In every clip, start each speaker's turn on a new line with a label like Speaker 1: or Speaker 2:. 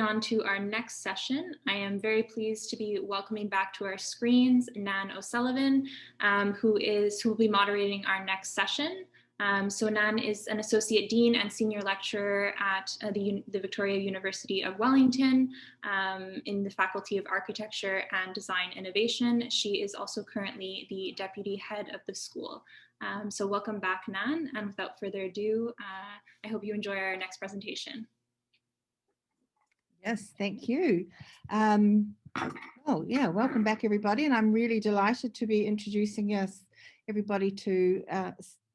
Speaker 1: on to our next session, I am very pleased to be welcoming back to our screens Nan O'Sullivan, who will be moderating our next session. So Nan is an Associate Dean and Senior Lecturer at the Victoria University of Wellington in the Faculty of Architecture and Design Innovation. She is also currently the Deputy Head of the school. So welcome back, Nan, and without further ado, I hope you enjoy our next presentation.
Speaker 2: Yes, thank you. Oh yeah, welcome back everybody, and I'm really delighted to be introducing everybody to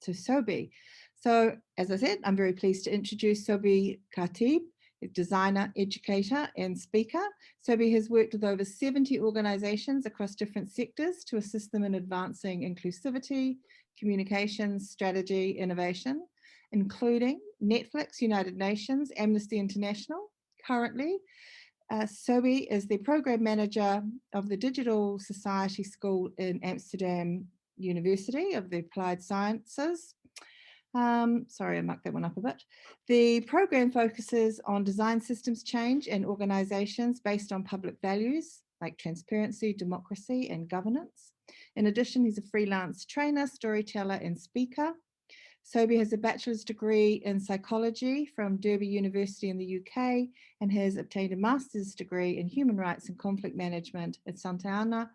Speaker 2: Sobhi. So as I said, I'm very pleased to introduce Sobhi Khatib, a designer, educator and speaker. Sobhi has worked with over 70 organizations across different sectors to assist them in advancing inclusivity, communications, strategy, innovation, including Netflix, United Nations, Amnesty International. Currently, Sobhi is the program manager of the Digital Society School in Amsterdam University of the Applied Sciences. Sorry, I mucked that one up a bit. The program focuses on design systems change and organizations based on public values like transparency, democracy, and governance. In addition, he's a freelance trainer, storyteller, and speaker. Sobhi has a bachelor's degree in psychology from Derby University in the UK and has obtained a master's degree in human rights and conflict management at Sant'Anna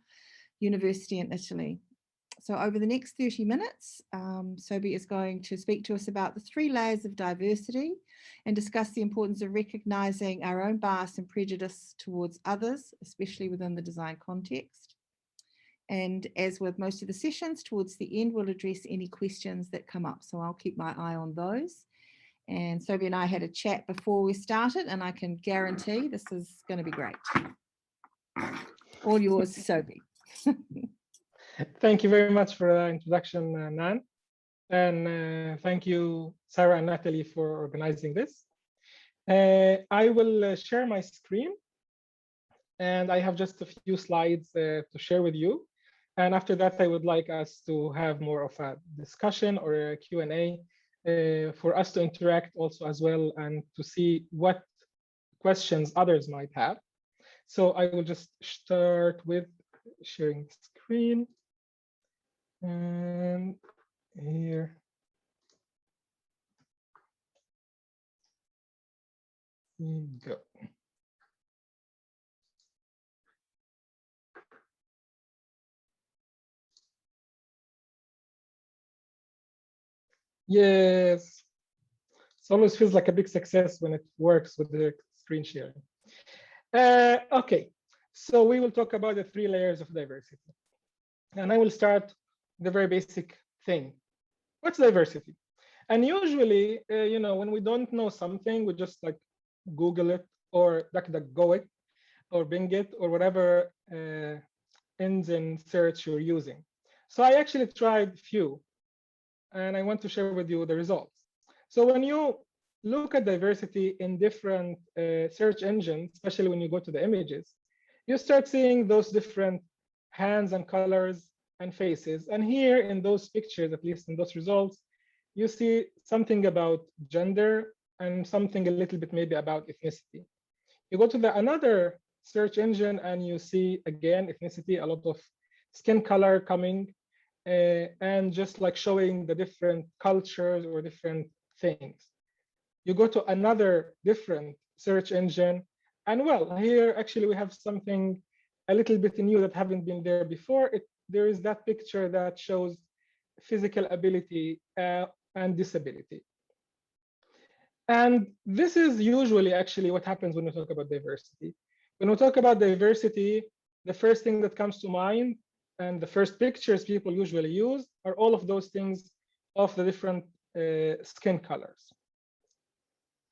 Speaker 2: University in Italy. So over the next 30 minutes, Sobhi is going to speak to us about the 3 layers of diversity and discuss the importance of recognizing our own bias and prejudice towards others, especially within the design context. And as with most of the sessions, towards the end, we'll address any questions that come up. So I'll keep my eye on those. And Sobhi and I had a chat before we started, and I can guarantee this is going to be great. All yours, Sobhi.
Speaker 3: Thank you very much for the introduction, Nan. And thank you, Sarah and Natalie, for organizing this. I will share my screen. And I have just a few slides to share with you. And after that, I would like us to have more of a discussion or a Q&A for us to interact also as well and to see what questions others might have. So I will just start with sharing the screen. And here. Here we go. Yes, it always feels like a big success when it works with the screen sharing. Okay, so we will talk about the 3 layers of diversity. And I will start the very basic thing. What's diversity? And usually, you know, when we don't know something, we just like Google it or DuckDuckGo it or Bing it or whatever engine search you're using. So I actually tried few. And I want to share with you the results. So when you look at diversity in different search engines, especially when you go to the images, you start seeing those different hands and colors and faces. And here in those pictures, at least in those results, you see something about gender and something a little bit maybe about ethnicity. You go to another search engine and you see again ethnicity, a lot of skin color coming. And just like showing the different cultures or different things. You go to another different search engine, and well, here actually we have something a little bit new that haven't been there before. There is that picture that shows physical ability and disability. And this is usually actually what happens when we talk about diversity. When we talk about diversity, the first thing that comes to mind and the first pictures people usually use are all of those things of the different skin colors.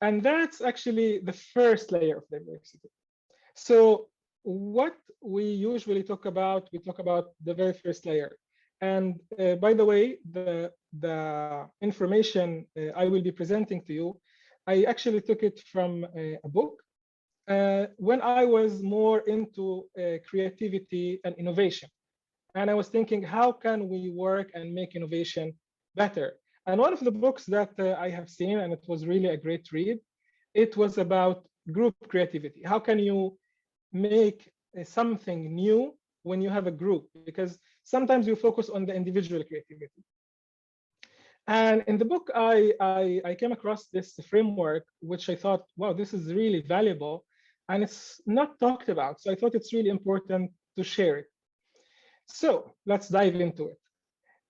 Speaker 3: And that's actually the first layer of diversity. So what we usually talk about, we talk about the very first layer. And by the way, the information I will be presenting to you, I actually took it from a book when I was more into creativity and innovation. And I was thinking, how can we work and make innovation better? And one of the books that I have seen, and it was really a great read, it was about group creativity. How can you make something new when you have a group? Because sometimes you focus on the individual creativity. And in the book, I came across this framework, which I thought, wow, this is really valuable. And it's not talked about. So I thought it's really important to share it. So let's dive into it.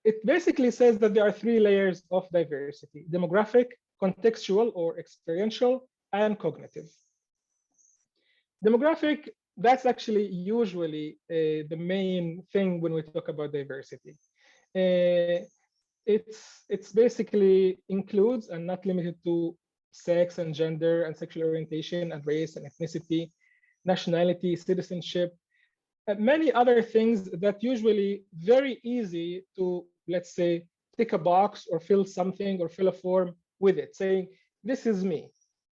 Speaker 3: It basically says that there are 3 layers of diversity: demographic, contextual or experiential, and cognitive. Demographic, that's actually usually the main thing when we talk about diversity. It's basically includes and not limited to sex and gender and sexual orientation and race and ethnicity, nationality, citizenship, and many other things that usually very easy to, let's say, tick a box or fill something or fill a form with it, saying, this is me.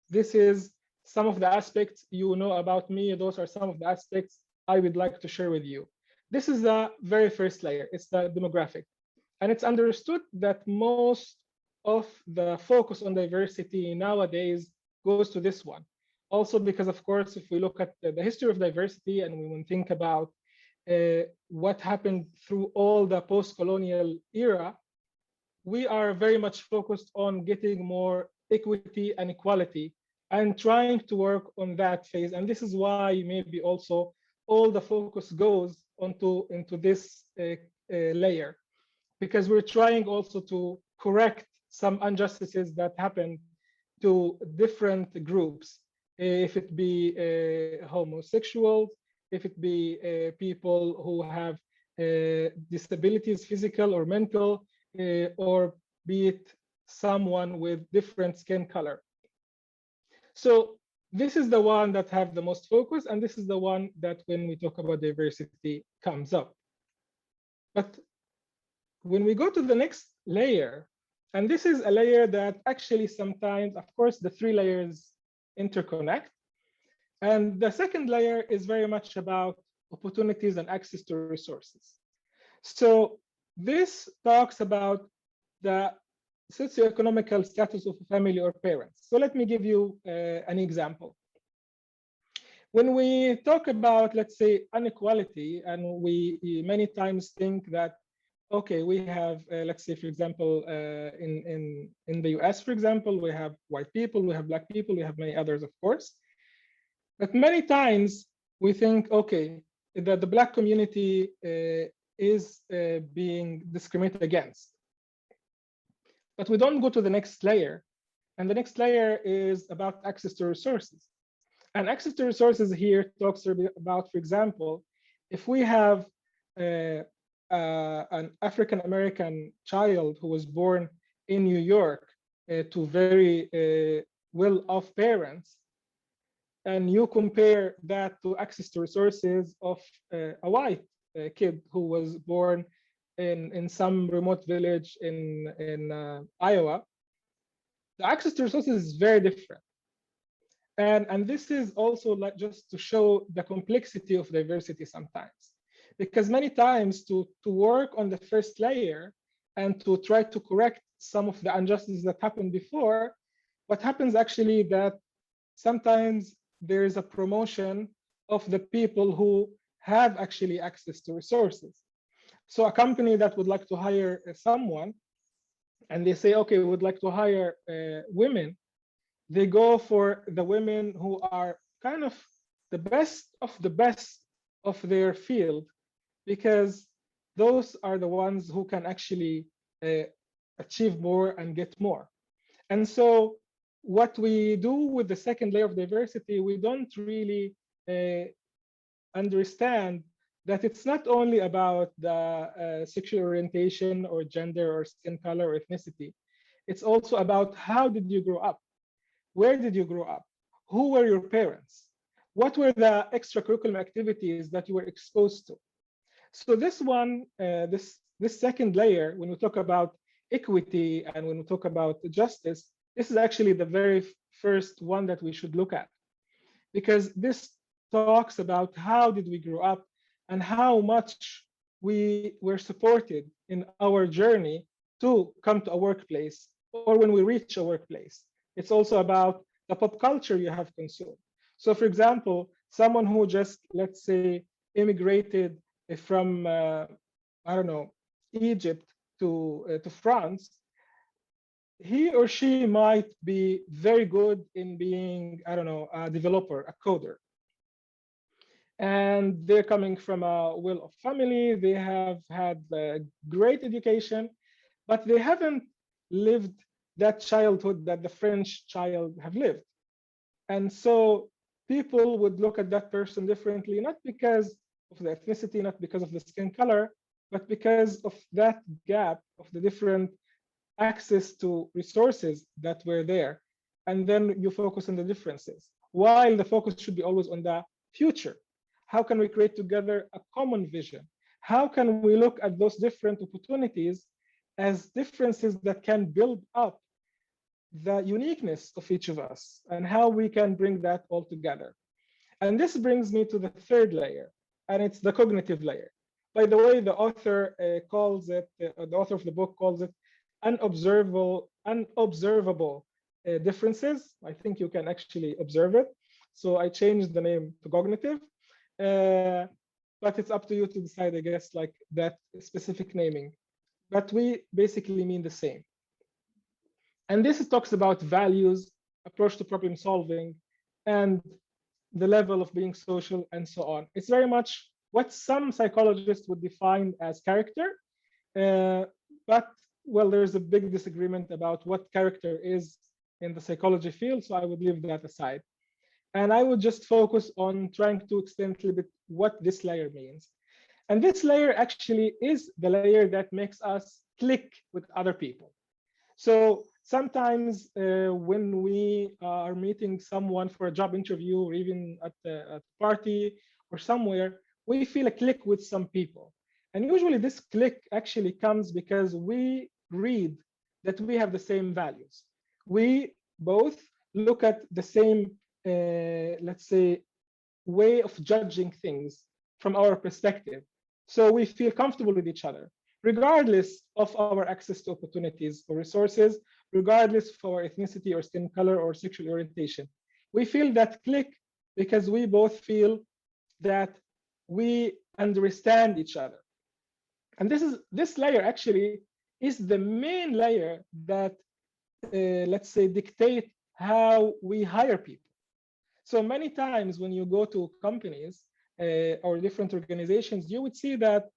Speaker 3: This is some of the aspects you know about me. Those are some of the aspects I would like to share with you. This is the very first layer. It's the demographic. And it's understood that most of the focus on diversity nowadays goes to this one. Also because, of course, if we look at the history of diversity and we think about what happened through all the post-colonial era, we are very much focused on getting more equity and equality and trying to work on that phase. And this is why maybe also all the focus goes into this layer, because we're trying also to correct some injustices that happen to different groups, if it be homosexuals, if it be people who have disabilities, physical or mental, or be it someone with different skin color. So this is the one that have the most focus, and this is the one that when we talk about diversity comes up. But when we go to the next layer, and this is a layer that actually sometimes, of course, the 3 layers interconnect. And the second layer is very much about opportunities and access to resources. So this talks about the socioeconomical status of a family or parents. So let me give you an example. When we talk about, let's say, inequality, and we many times think that, okay, we have, let's say, for example, in the US, for example, we have white people, we have black people, we have many others, of course. But many times we think, okay, that the black community is being discriminated against. But we don't go to the next layer. And the next layer is about access to resources. And access to resources here talks about, for example, if we have an African-American child who was born in New York to very well-off parents, and you compare that to access to resources of a white kid who was born in some remote village in Iowa, the access to resources is very different. And this is also like just to show the complexity of diversity sometimes. Because many times to work on the first layer and to try to correct some of the injustices that happened before, what happens actually that sometimes there is a promotion of the people who have actually access to resources. So a company that would like to hire someone, and they say, okay, we would like to hire women, they go for the women who are kind of the best of their field, because those are the ones who can actually achieve more and get more. And so what we do with the second layer of diversity, we don't really understand that it's not only about the sexual orientation or gender or skin color or ethnicity. It's also about how did you grow up? Where did you grow up? Who were your parents? What were the extracurricular activities that you were exposed to? So this one, this second layer, when we talk about equity and when we talk about justice, this is actually the very first one that we should look at, because this talks about how did we grow up and how much we were supported in our journey to come to a workplace or when we reach a workplace. It's also about the pop culture you have consumed. So for example, someone who just, let's say, immigrated from, I don't know, Egypt to France, he or she might be very good in being, I don't know, a developer, a coder. And they're coming from a well-off family. They have had a great education, but they haven't lived that childhood that the French child have lived. And so people would look at that person differently, not because of the ethnicity, not because of the skin color, but because of that gap of the different access to resources that were there. And then you focus on the differences, while the focus should be always on the future. How can we create together a common vision? How can we look at those different opportunities as differences that can build up the uniqueness of each of us, and how we can bring that all together? And this brings me to the third layer, and it's the cognitive layer. By the way, the author calls it, the author of the book calls it unobservable differences. I think you can actually observe it. So I changed the name to cognitive, but it's up to you to decide, I guess, like that specific naming. But we basically mean the same. And this talks about values, approach to problem solving, and the level of being social, and so on. It's very much what some psychologists would define as character, but well, there's a big disagreement about what character is in the psychology field, so I would leave that aside. And I would just focus on trying to explain a little bit what this layer means. And this layer actually is the layer that makes us click with other people. So sometimes when we are meeting someone for a job interview, or even at a party or somewhere, we feel a click with some people. And usually this click actually comes because we read that we have the same values. We both look at the same, let's say, way of judging things from our perspective. So we feel comfortable with each other, regardless of our access to opportunities or resources, regardless of our ethnicity or skin color or sexual orientation. We feel that click because we both feel that we understand each other. And this layer actually is the main layer that, let's say, dictate how we hire people. So many times when you go to companies or different organizations, you would see that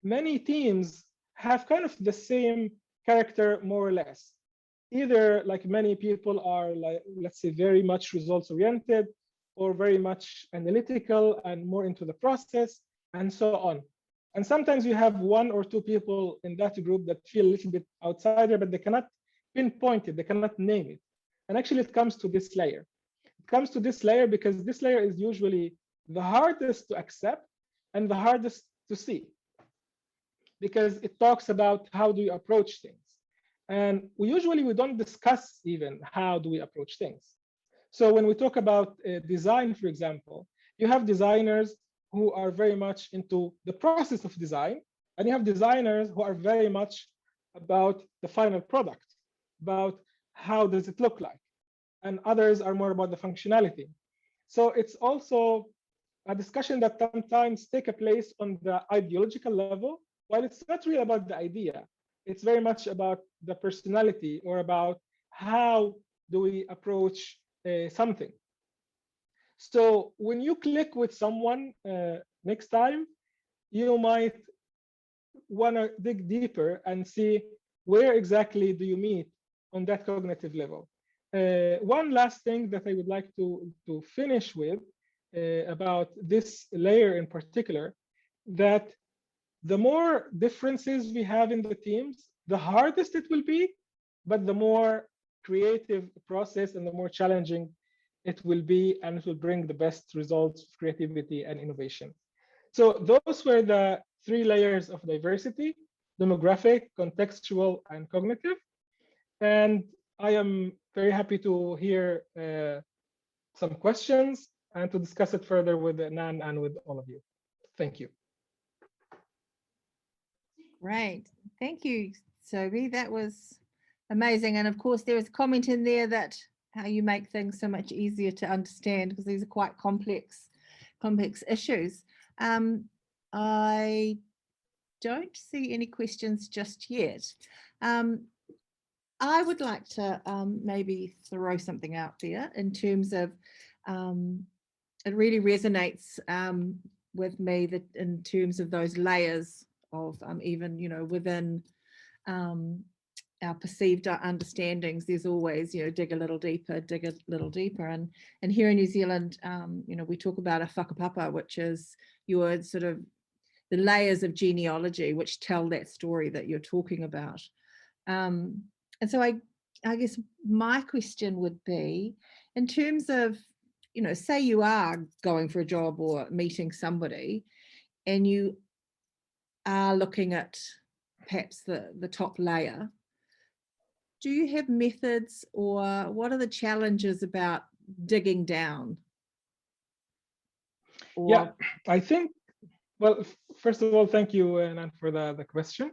Speaker 3: many teams have kind of the same character, more or less. Either like many people are, like, let's say, very much results oriented, or very much analytical and more into the process, and so on. And sometimes you have one or two people in that group that feel a little bit outsider, but they cannot pinpoint it, they cannot name it. And actually it comes to this layer. It comes to this layer because this layer is usually the hardest to accept and the hardest to see, because it talks about how do you approach things. And we don't discuss even how do we approach things. So when we talk about design, for example, you have designers who are very much into the process of design, and you have designers who are very much about the final product, about how does it look like, and others are more about the functionality. So it's also a discussion that sometimes takes place on the ideological level, while it's not really about the idea. It's very much about the personality, or about how do we approach something. So when you click with someone next time, you might want to dig deeper and see where exactly do you meet on that cognitive level. One last thing that I would like to finish with about this layer in particular, that the more differences we have in the teams, the hardest it will be, but the more creative process and the more challenging it will be, and it will bring the best results of creativity and innovation. So those were the three layers of diversity: demographic, contextual, and cognitive. And I am very happy to hear some questions and to discuss it further with Nan and with all of you. Thank you.
Speaker 2: Great. Thank you, Sobhi. That was amazing. And of course, there is a comment in there that how you make things so much easier to understand, because these are quite complex issues. I don't see any questions just yet. I would like to maybe throw something out there in terms of, it really resonates with me that in terms of those layers of even, you know, within our perceived understandings, there's always, you know, dig a little deeper. And here in New Zealand, you know, we talk about a whakapapa, which is your sort of the layers of genealogy which tell that story that you're talking about. And so I guess my question would be, in terms of, you know, say you are going for a job or meeting somebody and you are looking at perhaps the top layer, do you have methods, or what are the challenges about digging down? Or...
Speaker 3: Yeah, I think, well, first of all, thank you, Nan, for the question.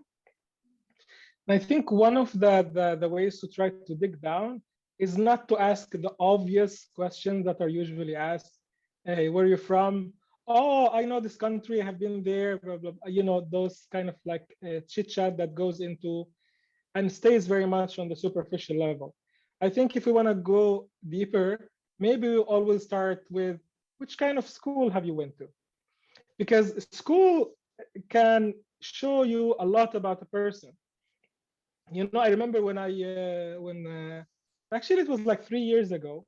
Speaker 3: I think one of the ways to try to dig down is not to ask the obvious questions that are usually asked. Hey, where are you from? Oh, I know this country, I have been there, blah, blah, blah. You know, those kind of like chit chat that goes into and stays very much on the superficial level. I think if we want to go deeper, maybe we always start with which kind of school have you went to? Because school can show you a lot about a person. You know, I remember when actually it was like 3 years ago,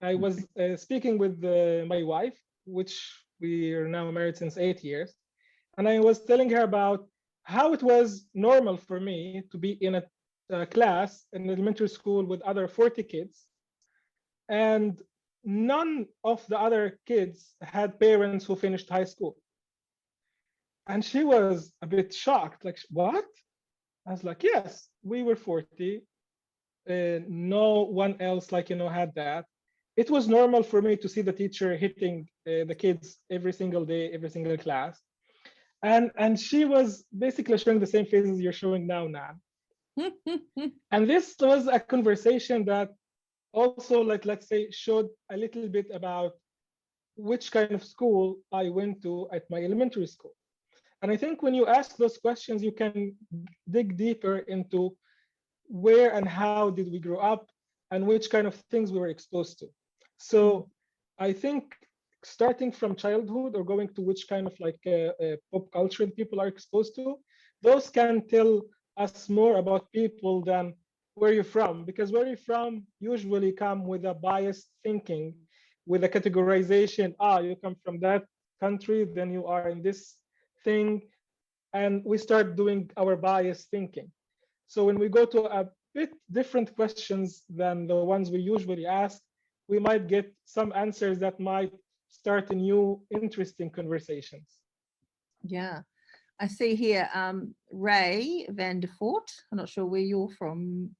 Speaker 3: I was speaking with my wife, which we are now married since 8 years. And I was telling her about how it was normal for me to be in a class in elementary school with other 40 kids. And none of the other kids had parents who finished high school. And she was a bit shocked, like, what? I was like, yes, we were 40. No one else, like, you know, had that. It was normal for me to see the teacher hitting the kids every single day, every single class. And she was basically showing the same faces you're showing now, Nan. And this was a conversation that also, like, let's say, showed a little bit about which kind of school I went to at my elementary school. And I think when you ask those questions, you can dig deeper into where and how did we grow up and which kind of things we were exposed to. So I think starting from childhood or going to which kind of like pop culture people are exposed to, those can tell us more about people than where you're from, because where you're from usually come with a biased thinking, with a categorization. You come from that country, then you are in this thing, and we start doing our biased thinking. So when we go to a bit different questions than the ones we usually ask, we might get some answers that might start a new interesting conversations.
Speaker 2: Yeah, I see here Ray Van der Voort. I'm not sure where you're from,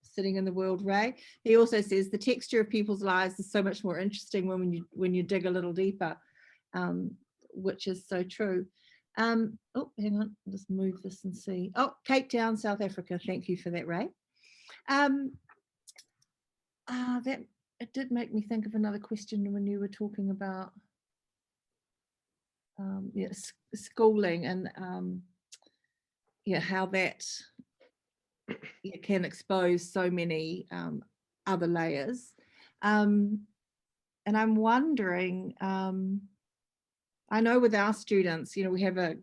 Speaker 2: sitting in the world, Ray. He also says the texture of people's lives is so much more interesting when you dig a little deeper, which is so true. Oh, hang on, I'll just move this and see. Oh, Cape Town, South Africa. Thank you for that, Ray. That it did make me think of another question when you were talking about schooling and how that can expose so many other layers. And I'm wondering, I know with our students, we have a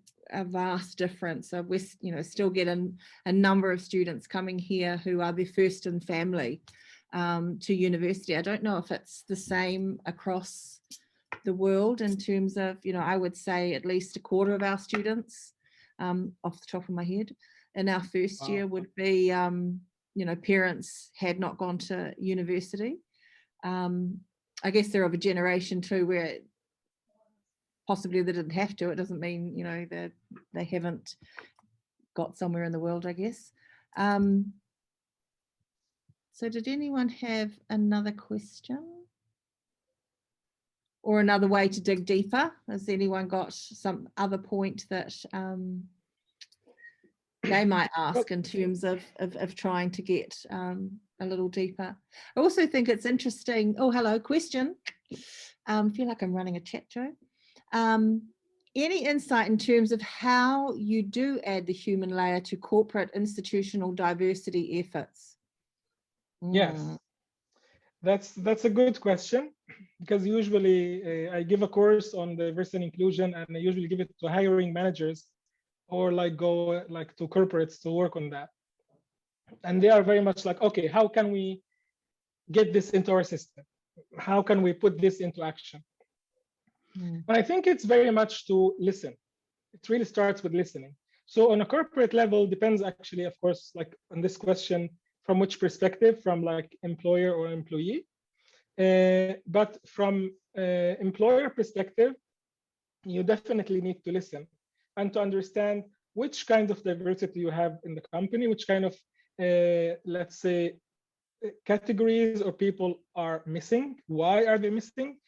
Speaker 2: vast difference. So we, still get a number of students coming here who are their first in family to university. I don't know if it's the same across the world in terms of, I would say at least a quarter of our students, off the top of my head, in our first year would be, parents had not gone to university. I guess they're of a generation too where possibly they didn't have to. It doesn't mean, that they haven't got somewhere in the world, I guess. So did anyone have another question? Or another way to dig deeper? Has anyone got some other point that they might ask in terms of trying to get a little deeper. I also think it's interesting. Oh, hello, question. Feel like I'm running a chat, Joe. Any insight in terms of how you do add the human layer to corporate institutional diversity efforts?
Speaker 3: Yes, that's a good question, because usually I give a course on diversity and inclusion, and I usually give it to hiring managers or like go like to corporates to work on that. And they are very much like, okay, how can we get this into our system? How can we put this into action? But I think it's very much to listen. It really starts with listening. So on a corporate level, depends actually, of course, like on this question, from which perspective, from like employer or employee. But from employer perspective, you definitely need to listen and to understand which kind of diversity you have in the company, which kind of, let's say, categories or people are missing. Why are they missing?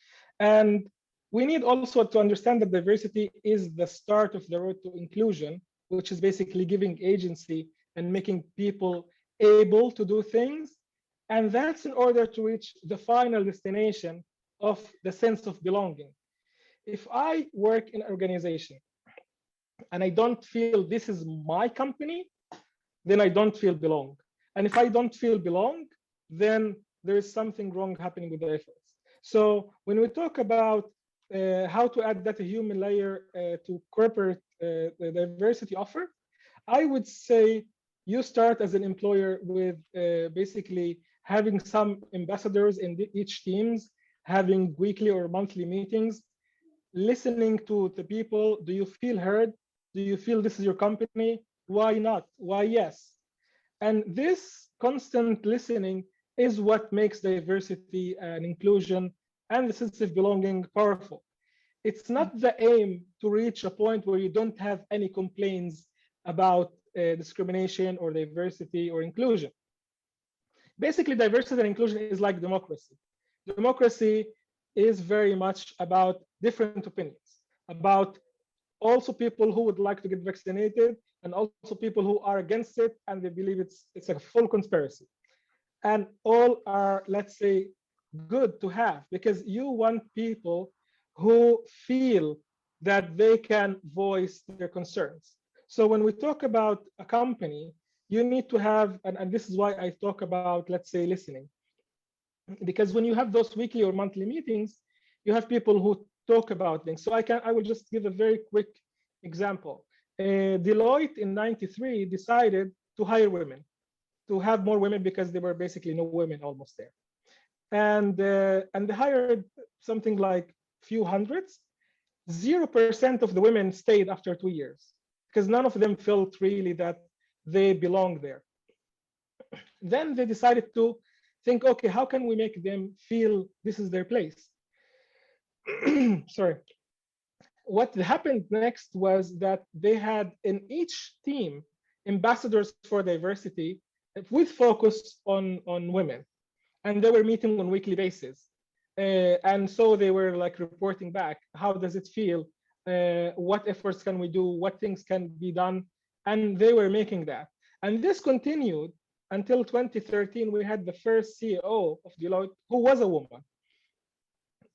Speaker 3: And we need also to understand that diversity is the start of the road to inclusion, which is basically giving agency and making people able to do things. And that's in order to reach the final destination of the sense of belonging. If I work in an organization and I don't feel this is my company, then I don't feel belong. And if I don't feel belong, then there is something wrong happening with the efforts. So when we talk about how to add that human layer to corporate the diversity offer, I would say you start as an employer with basically having some ambassadors in each teams, having weekly or monthly meetings, listening to the people. Do you feel heard? Do you feel this is your company? Why not? Why yes? And this constant listening is what makes diversity and inclusion and the sense of belonging powerful. It's not the aim to reach a point where you don't have any complaints about discrimination or diversity or inclusion. Basically, diversity and inclusion is like democracy. Democracy is very much about different opinions, about also people who would like to get vaccinated and also people who are against it and they believe it's a full conspiracy. And all are, let's say, good to have, because you want people who feel that they can voice their concerns. So when we talk about a company, you need to have, and this is why I talk about, let's say, listening. Because when you have those weekly or monthly meetings, you have people who talk about things. So I will just give a very quick example. Deloitte in '93 decided to hire women, to have more women, because there were basically no women almost there. And they hired something like few hundreds. 0% of the women stayed after 2 years, because none of them felt really that they belong there. Then they decided to think, okay, how can we make them feel this is their place? Sorry. What happened next was that they had in each team ambassadors for diversity with focus on women, and they were meeting on weekly basis. And so they were like reporting back, how does it feel? What efforts can we do? What things can be done? And they were making that. And this continued until 2013. We had the first CEO of Deloitte who was a woman.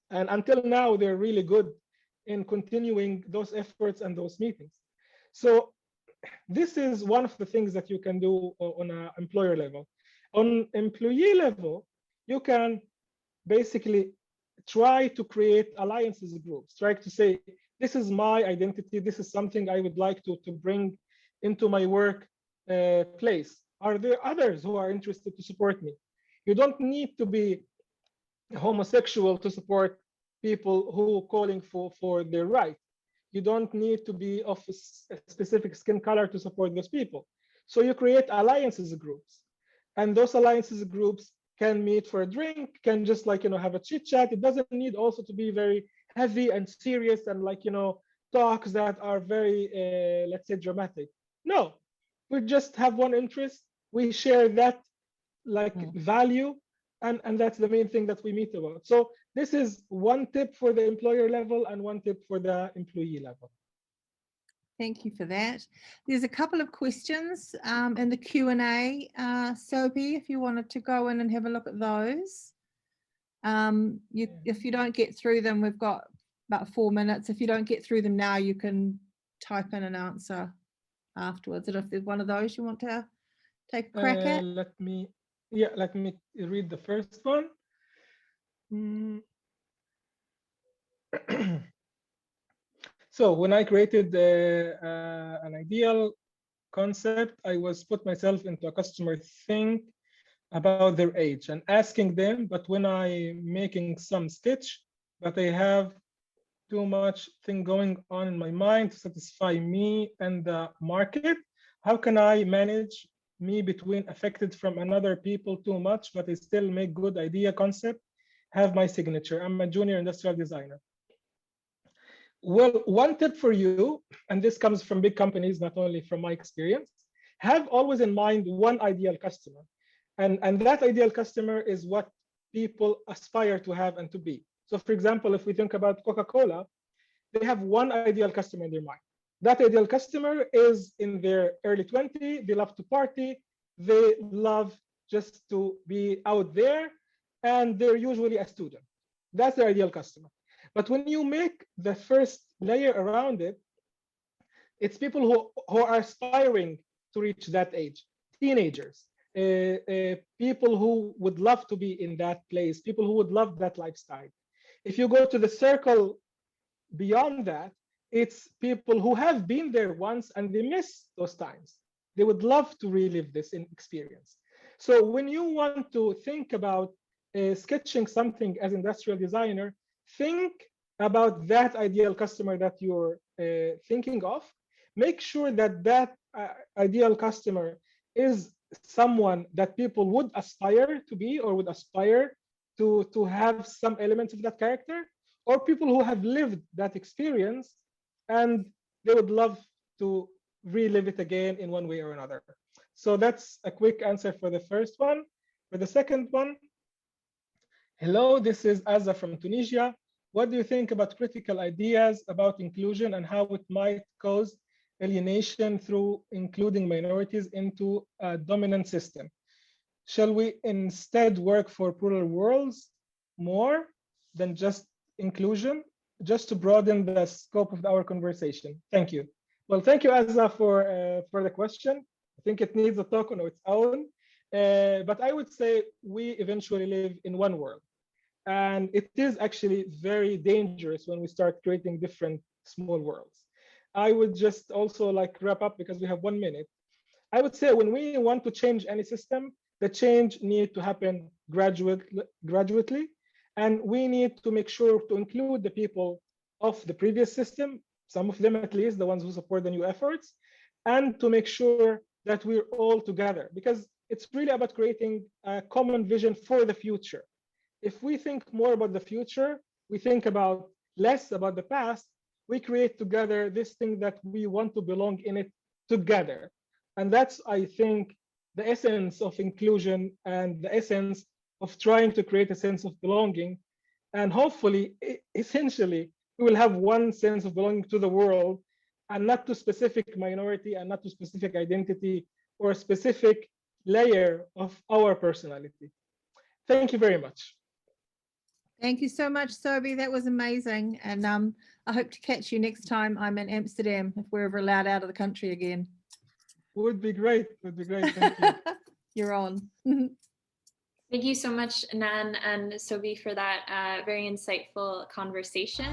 Speaker 3: And until now, they're really good in continuing those efforts and those meetings. So this is one of the things that you can do on an employer level. On employee level, you can basically try to create alliances groups, try to say, this is my identity, this is something I would like to bring into my work place. Are there others who are interested to support me? You don't need to be homosexual to support people who are calling for their right. You don't need to be of a specific skin color to support those people. So you create alliances groups, and those alliances groups can meet for a drink, can just like, have a chit chat. It doesn't need also to be very heavy and serious and like, talks that are very, let's say, dramatic. No, we just have one interest. We share that like value, and that's the main thing that we meet about. So this is one tip for the employer level and one tip for the employee level.
Speaker 2: Thank you for that. There's a couple of questions in the Q&A, Sobhi, if you wanted to go in and have a look at those. If you don't get through them, we've got about 4 minutes. If you don't get through them now, you can type in an answer afterwards. And if there's one of those you want to take a crack at.
Speaker 3: Let me read the first one. So when I created an ideal concept, I was put myself into a customer think about their age and asking them, but when I'm making some sketch, but I have too much thing going on in my mind to satisfy me and the market, how can I manage me between affected from another people too much, but I still make good idea concept, have my signature. I'm a junior industrial designer. Well, one tip for you, and this comes from big companies, not only from my experience, have always in mind one ideal customer. And that ideal customer is what people aspire to have and to be. So for example, if we think about Coca-Cola, they have one ideal customer in their mind. That ideal customer is in their early 20s, they love to party, they love just to be out there, and they're usually a student. That's their ideal customer. But when you make the first layer around it, it's people who are aspiring to reach that age, teenagers, people who would love to be in that place, people who would love that lifestyle. If you go to the circle beyond that, it's people who have been there once and they miss those times. They would love to relive this experience. So when you want to think about sketching something as industrial designer, think about that ideal customer that you're thinking of. Make sure that that ideal customer is someone that people would aspire to be or would aspire to have some elements of that character, or people who have lived that experience and they would love to relive it again in one way or another. So that's a quick answer for the first one. For the second one, hello, this is Azza from Tunisia. What do you think about critical ideas about inclusion and how it might cause alienation through including minorities into a dominant system? Shall we instead work for plural worlds more than just inclusion, just to broaden the scope of our conversation? Thank you. Well, thank you, Azza, for the question. I think it needs a talk on its own, but I would say we eventually live in one world. And it is actually very dangerous when we start creating different small worlds. I would just also like wrap up because we have 1 minute. I would say when we want to change any system, the change needs to happen gradually. And we need to make sure to include the people of the previous system, some of them at least, the ones who support the new efforts, and to make sure that we're all together, because it's really about creating a common vision for the future. If we think more about the future, we think about less about the past, we create together this thing that we want to belong in it together. And that's, I think, the essence of inclusion and the essence of trying to create a sense of belonging. And hopefully, essentially, we will have one sense of belonging to the world and not to specific minority and not to specific identity or a specific layer of our personality. Thank you very much.
Speaker 2: Thank you so much, Sobhi. That was amazing. And I hope to catch you next time I'm in Amsterdam, if we're ever allowed out of the country again.
Speaker 3: Would be great. Would be great. Thank you.
Speaker 2: You're on.
Speaker 1: Thank you so much, Nan and Sobhi, for that very insightful conversation.